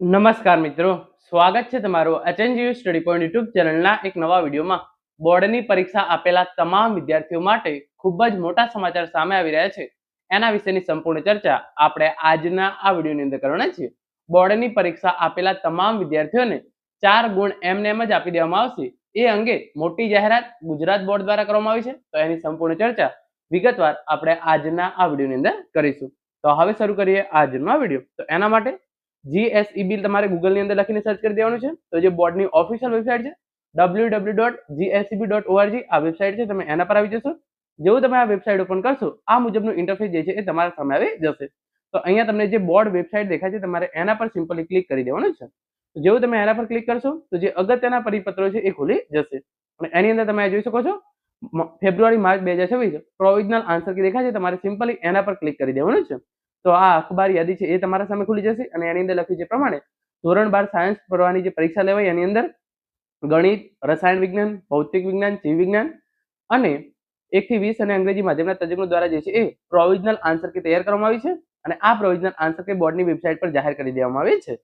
નમસ્કાર મિત્રો, સ્વાગત છે તમારું એચએનજીયુ સ્ટડી પોઈન્ટ યુટ્યુબ ચેનલના એક નવા વિડીયોમાં. બોર્ડની પરીક્ષા આપેલા તમામ વિદ્યાર્થીઓ માટે ખૂબ જ મોટા સમાચાર સામે આવી રહ્યા છે. એના વિશેની સંપૂર્ણ ચર્ચા આપણે આજના આ વિડીયોની અંદર કરવાના છીએ. બોર્ડની પરીક્ષા આપેલા તમામ વિદ્યાર્થીઓને 4 ગુણ એમને એમ જ આપી દેવામાં આવશે. એ અંગે મોટી જાહેરાત ગુજરાત બોર્ડ દ્વારા કરવામાં આવી છે. તો એની સંપૂર્ણ ચર્ચા વિગતવાર આપણે આજના આ વિડીયોની અંદર કરીશું. તો હવે શરૂ કરીએ આજનો વિડીયો. તો એના માટે GSEB તમારે ગૂગલ ની અંદર લખીને સર્ચ કરી દેવાનું છે. તો જે બોર્ડની ઓફિશિયલ વેબસાઇટ છે www.gseb.org આ વેબસાઇટ છે, તમે એના પર આવી જશો. જેવું તમે આ વેબસાઇટ ઓપન કરશો આ મુજબનું ઇન્ટરફેસ જે છે એ તમારા સામે આવી જશે. તો અહીંયા તમને જે બોર્ડ વેબસાઇટ દેખાય છે તમારે એના પર સિમ્પલી ક્લિક કરી દેવાનું છે. તો જેવું તમે એના પર ક્લિક કરશો તો જે અગત્યના પરિપત્રો છે એ ખુલી જશે અને એની અંદર તમે જોઈ શકો છો ફેબ્રુઆરી માર્ચ 2026 પ્રોવિઝનલ આન્સર કી દેખાય છે, તમારે સિમ્પલી એના પર ક્લિક કરી દેવાનું છે. તો આ અખબાર યાદી છે એ તમારા સામે ખુલી જશે અને એની અંદર લખ્યું છે પ્રમાણે ધોરણ 12 સાયન્સ ભરવાની જે પરીક્ષા લેવાય એની અંદર ગણિત, રસાયણ વિજ્ઞાન, ભૌતિક વિજ્ઞાન, જીવ વિજ્ઞાન અને 1 થી 20 અને અંગ્રેજી માધ્યમના તજજ્ઞો દ્વારા જે છે એ પ્રોવિઝનલ આન્સર કી તૈયાર કરવામાં આવી છે અને આ પ્રોવિઝનલ આન્સર કી બોર્ડની વેબસાઇટ પર જાહેર કરી દેવામાં આવી છે.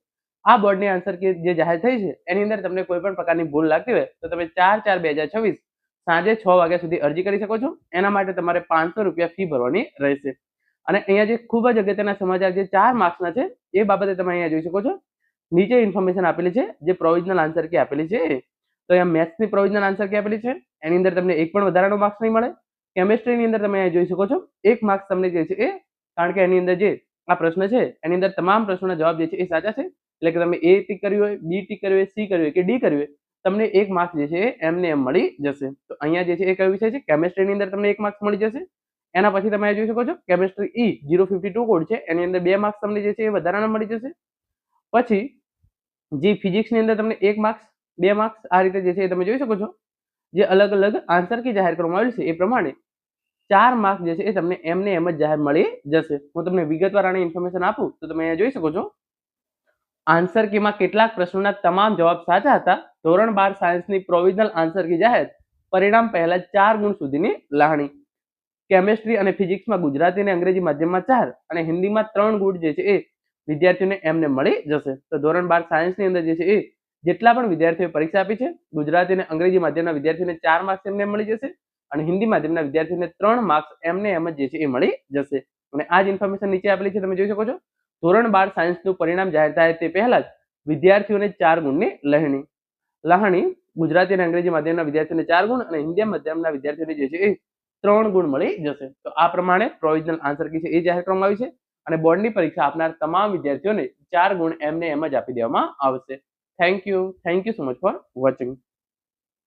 આ બોર્ડની આન્સર કી જે જાહેર થઈ છે એની અંદર તમને કોઈ પણ પ્રકારની ભૂલ લાગતી હોય તો તમે 4/4/2026 સાંજે 6 વાગ્યા સુધી અરજી કરી શકો છો. એના માટે તમારે 500 રૂપિયા ફી ભરવાની રહેશે. અને અહીંયા જે ખૂબ જ અગત્યના સમાચાર જે 4 માર્ક્સના છે એ બાબતે તમે અહીંયા જોઈ શકો છો. નીચે ઇન્ફોર્મેશન આપેલી છે જે પ્રોવિઝનલ આન્સર કી આપેલી છે. તો અહીંયા મેથ્સની પ્રોવિઝનલ આન્સર કી આપેલી છે, એની અંદર તમને એક પણ વધારાનો માર્ક્સ નહીં મળે. કેમિસ્ટ્રીની અંદર તમે અહીંયા જોઈ શકો છો 1 માર્ક્સ તમને જે છે એ, કારણ કે એની અંદર જે આ પ્રશ્ન છે એની અંદર તમામ પ્રશ્નોના જવાબ જે છે એ સાચા છે. એટલે કે તમે A ટીક કર્યું હોય, B ટીક કર્યું હોય, C કર્યું હોય કે D કર્યું હોય, તમને 1 માર્ક્સ જે છે એમને એમ મળી જશે. તો અહીંયા જે છે એ કયો વિષય છે? કેમિસ્ટ્રીની અંદર તમને 1 માર્ક્સ મળી જશે. એના પછી તમે જોઈ શકો છો કેમિસ્ટ્રી E052 કોડ છે એની અંદર 2 માર્ક્સ તમને જે છે એ વધારાના મળી જશે. પછી જે ફિઝિક્સની અંદર તમને 1 માર્ક્સ, 2 માર્ક્સ આ રીતે જે છે એ તમે જોઈ શકો છો. જે અલગ અલગ આન્સર કી જાહેર કરવામાં આવેલ છે એ પ્રમાણે 4 માર્ક્સ જે છે એ તમને એમને એમ જ જાહેર મળી જશે. હું તમને વિગતવાર આની ઇન્ફોર્મેશન આપું તો તમે અહીંયા જોઈ શકો છો આન્સર કીમાં કેટલાક પ્રશ્નોના તમામ જવાબ સાચા હતા. ધોરણ 12 સાયન્સની પ્રોવિઝનલ આન્સર કી જાહેર, પરિણામ પહેલા 4 ગુણ સુધીની લાહણી. કેમિસ્ટ્રી અને ફિઝિક્સમાં ગુજરાતી અને અંગ્રેજી માધ્યમમાં 4 અને હિન્દીમાં 3 ગુણ જે છે એ વિદ્યાર્થીઓને એમને મળી જશે. તો ધોરણ 12 સાયન્સની અંદર જે છે એ જેટલા પણ વિદ્યાર્થીઓએ પરીક્ષા આપી છે ગુજરાતી અને અંગ્રેજી માધ્યમના વિદ્યાર્થીઓને 4 માર્ક્સ એમને મળી જશે અને હિન્દી માધ્યમના વિદ્યાર્થીઓને 3 માર્ક્સ એમને એમ જ જે છે એ મળી જશે. અને આ જ ઇન્ફોર્મેશન નીચે આપેલી છે, તમે જોઈ શકો છો. ધોરણ 12 સાયન્સનું પરિણામ જાહેર થાય તે પહેલા જ વિદ્યાર્થીઓને 4 ગુણની લાહણી ગુજરાતી અને અંગ્રેજી માધ્યમના વિદ્યાર્થીઓને 4 ગુણ અને હિન્દી માધ્યમના વિદ્યાર્થીઓને જે છે એ 3 ગુણ મળી જશે. તો આ પ્રમાણે પ્રોવિઝનલ આન્સર કી છે એ જાહેર કરવામાં આવી છે અને બોર્ડની પરીક્ષા આપનાર તમામ વિદ્યાર્થીઓને 4 ગુણ એમને એમ જ આપી દેવામાં આવશે. Thank you so much for watching.